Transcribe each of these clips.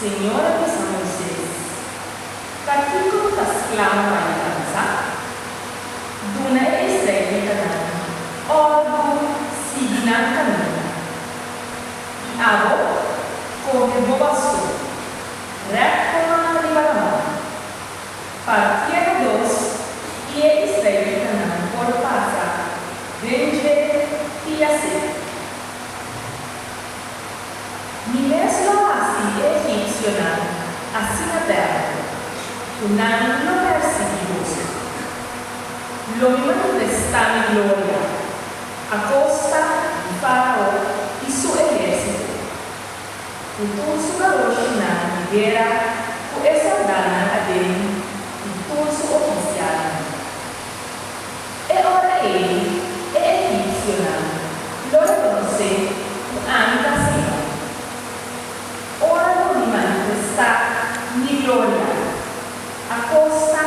Senhor disse a Moisés: "Partindo da escrava em casa, duna israelita ordo signa caminho. Abo, come bobaço, recoma ribalama. Partia dos e israelita por passar, vende e assim. Nimeslo assim egípcio assim na terra, não lo perseguimos. Lo manifesta em glória, a costa de Faraó e seu exército. O turso da Roshina libera o exaldana a dele e turso oficial. E ora ele, egípcio, lo reconhece anche da Senhor. Ora lo manifesta em glória, a costa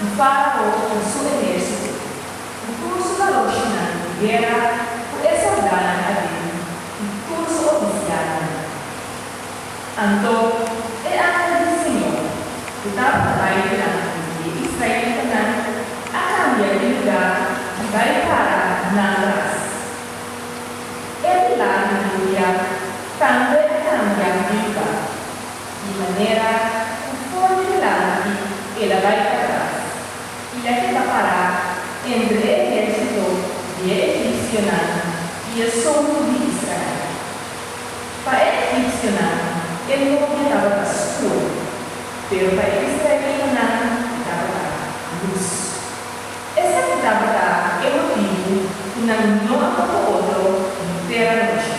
de Faraó com seu exército. O curso da Roshina libera o exaldana a dele e curso oficial. Então, é a do Senhor, que estava vai de Israel a cambiar de lugar e vai parar na graça. Ele lá de glória também cambia de lugar, de maneira conforme lá ela vai para trás. E ela que vai parar entre o exército de egípcio e o sono de Israel. Para o egípcio, ele não estava escuro, mas para o israelita estava luz. Essa que estava é o motivo que não há outro inteira noite.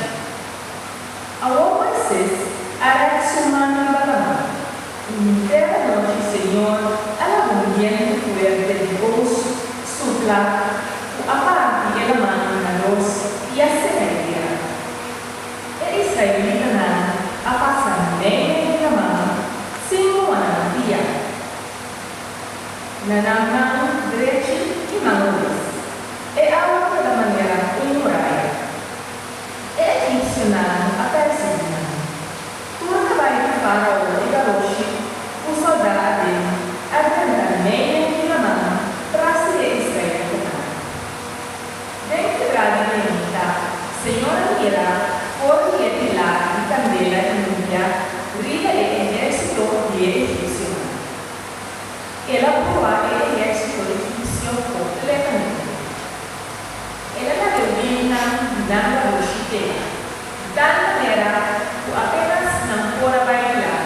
Ao Moisés, era sumando balama. Inteira noite, Senhor, ela viento fuerte de voz, sopla, a parte ela manda na luz e a semeia. E israelita a passar bem na mão, sem uma via. Na mão direita e mão luz. E a outra maneira ignorar. E egípcio a perseguir. Tudo vai de Faraó e Garoshi, o soldado dele, a meia na mão, para ser israelita. Dentro da direita, Senhor irá por lá e candela e nuvem, riva e exército de egípcio. Ela proa o exército egípcio completamente. Ela na divina dando a luxite, da maneira que apenas não fora bailar.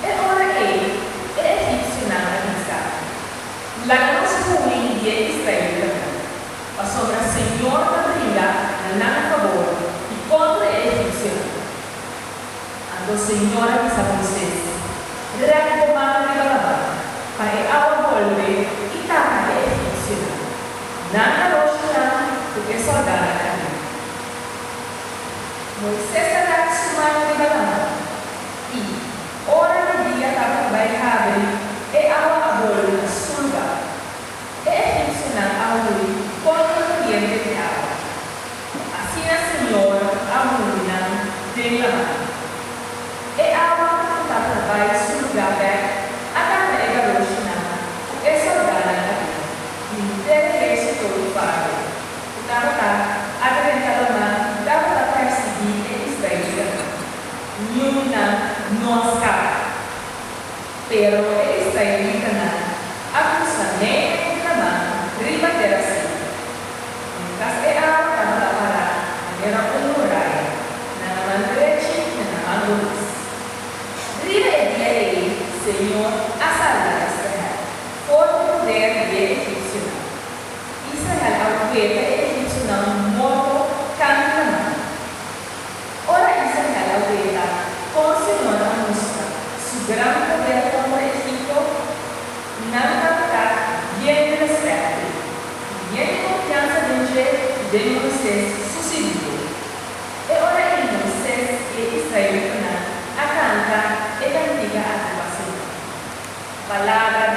E ora ele, o egípcio na avisa. La nossa ruim de Israel, a sombra Senhor da briga, não favor, e contra o egípcio. Ando Senhor avisa a vocês, recomando de balaba, para a volver e taca o egípcio. Não rocha, porque soldado caminho. Moisés era sumado de balaba, e ora de dia estava baixado, e a volver a sulga. E egípcio não volver contra o ambiente de água. Assim a Senhora a mulher tem la mão. E a água estava baixo do lugar aberto, a carrega do Roshina, e soldada e inteiro exército do Faraó. Estava a grande mão, estava a perseguir Israel. Nenhuma não escapa. Pero israelita acusa nem a mão, riba terra assim. Mas é a água estava parada, era horário, na mão direita e na mão luz. Riba e dia ele, Senhor, a salvar Israel, por poder de egípcio. Israel, ao ver egípcio morto, canta na mão. Ora Israel, ao ver com o Senhor a mostra, seu grande poder contra Egito, não captar, diante da certa, diante de confiança de Moisés sucedido. E ora ele, Moisés e Israel, a canta e cantiga a tua Senhor. Palavra